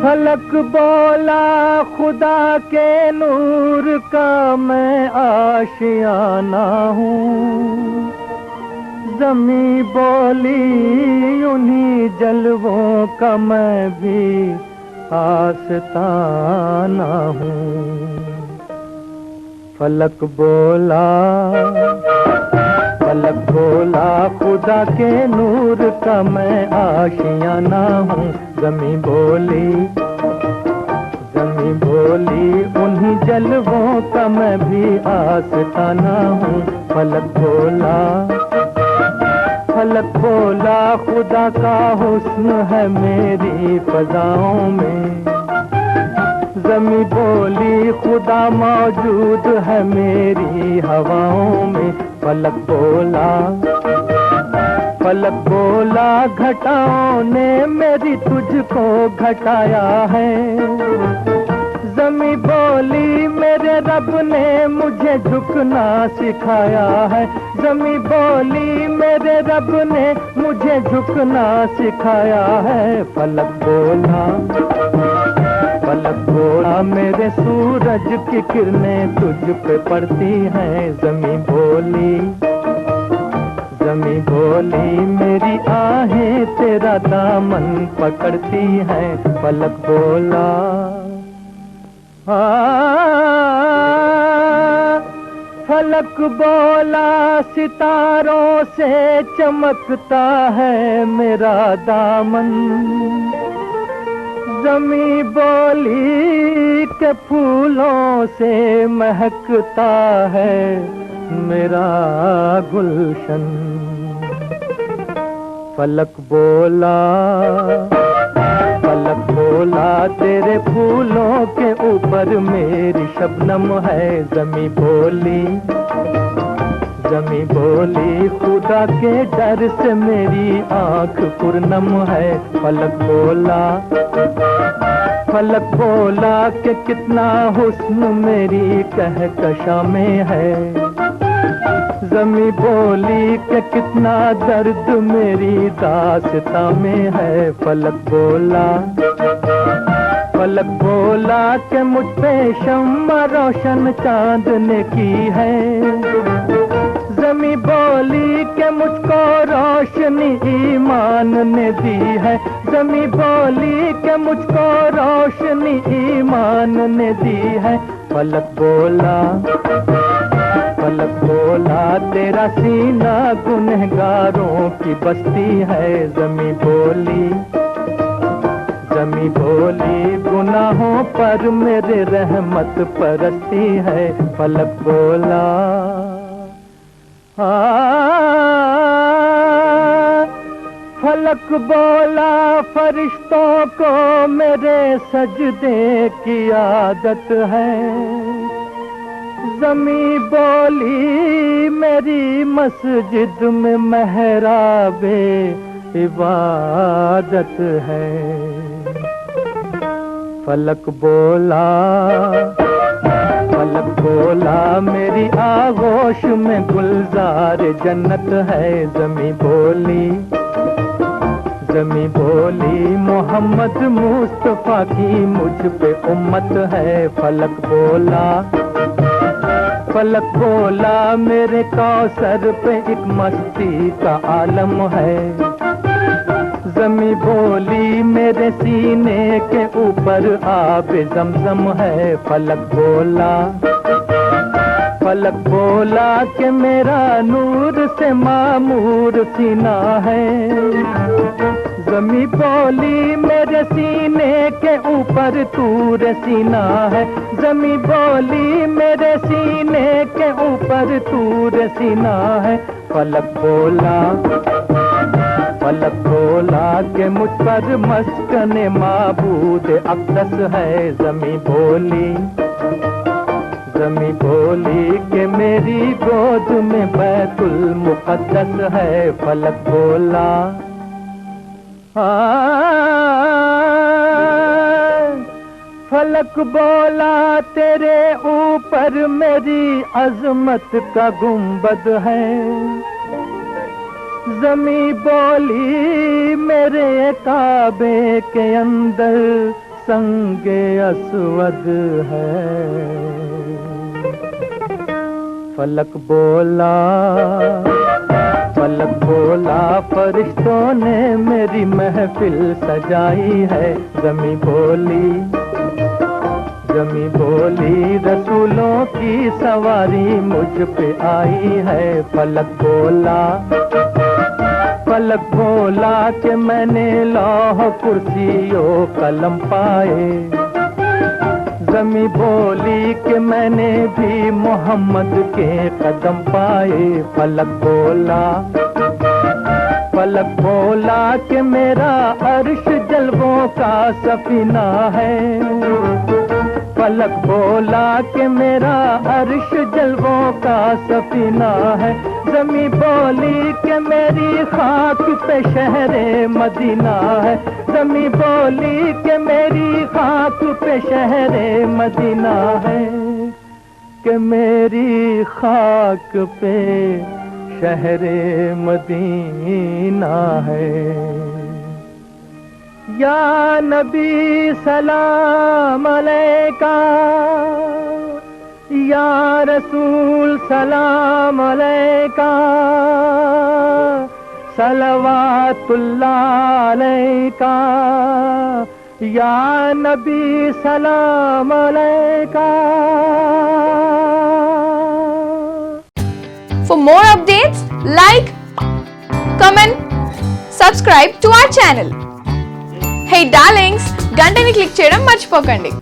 फलक बोला खुदा के नूर का मैं आशियाना हूँ, ज़मीं बोली उन्हीं जलवों का मैं भी आस्ताना हूँ। फलक बोला खुदा के नूर का मैं आशियाना हूँ, ज़मीं बोली उन्हीं जलवों का मैं भी आस्ताना हूँ। फलक बोला खुदा का हुस्न है मेरी फ़ज़ाओं में, ज़मीं बोली खुदा मौजूद है मेरी हवाओं में। फलक बोला घटाओं ने मेरी तुझको घटाया है, ज़मीं बोली मेरे रब ने मुझे झुकना सिखाया है, ज़मीं बोली मेरे रब ने मुझे झुकना सिखाया है। फलक बोला मेरे सूरज की किरणें तुझ पे पड़ती हैं, ज़मीं बोली मेरी आहें तेरा दामन पकड़ती हैं। फलक बोला सितारों से चमकता है मेरा दामन, ज़मीं बोली के फूलों से महकता है मेरा गुलशन। फलक बोला तेरे फूलों के ऊपर मेरी शबनम है, ज़मीं बोली खुदा के डर से मेरी आँख पुरनम है। फलक बोला कि कितना हुस्न मेरी कहकशा में है, ज़मीं बोली कि कितना दर्द मेरी दास्तां में है। फलक बोला कि मुझ पे शम्मा रोशन चांद ने की है, ज़मीं बोली कि मुझको रोशनी ईमान ने दी है, ज़मीं बोली कि मुझको रोशनी ईमान ने दी है। फलक बोला तेरा सीना गुनहगारों की बस्ती है, ज़मीं बोली गुनाहों पर मेरे रहमत परस्ती है। फलक बोला फरिश्तों को मेरे सजदे की आदत है, ज़मीं बोली मेरी मस्जिद में मेहराबे इबादत है। फलक बोला मेरी आगोश में गुलजार जन्नत है, ज़मीं बोली मोहम्मद मुस्तफा की मुझ पे उम्मत है। फलक बोला मेरे कौसर पे एक मस्ती का आलम है, ज़मीं बोली मेरे सीने के ऊपर आब ज़मज़म है। फलक बोला कि मेरा नूर से मामूर सीना है, ज़मीं बोली मेरे सीने के ऊपर तूर सीना है, ज़मीं बोली मेरे सीने के ऊपर तूर सीना है। फलक बोला कि मुझ पर मस्कने माबूद अक़दस है, ज़मीं बोली कि मेरी गोद में बैतुल मुक़द्दस है। फलक बोला तेरे ऊपर मेरी अज़मत का गुंबद है, ज़मीं बोली मेरे काबे के अंदर संगे असवद है। फलक बोला फरिश्तों ने मेरी महफिल सजाई है। ज़मीं बोली रसूलों की सवारी मुझ पे आई है। फलक बोला कि मैंने लौह कुर्सी ओ कलम पाए। ज़मीं बोली कि मैंने भी मोहम्मद के कदम पाए। फलक बोला कि मेरा अर्श जलवों का सफीना है। फलक बोला कि मेरा अर्श जलवों का सफीना है। ज़मीं बोली कि मेरी खाक पे शहरे मदीना है। ज़मीं बोली कि मेरी खाक पे शहरे मदीना है। कि मेरी खाक पे शहरे मदीना है। या नबी सलाम अलैका, या रसूल सलाम अलैका, सलवातुल्लाह अलैका, या नबी सलाम अलैका। For more updates, like, comment, subscribe to our channel. Hey darlings, గంటని click చేయడం మర్చిపోకండి.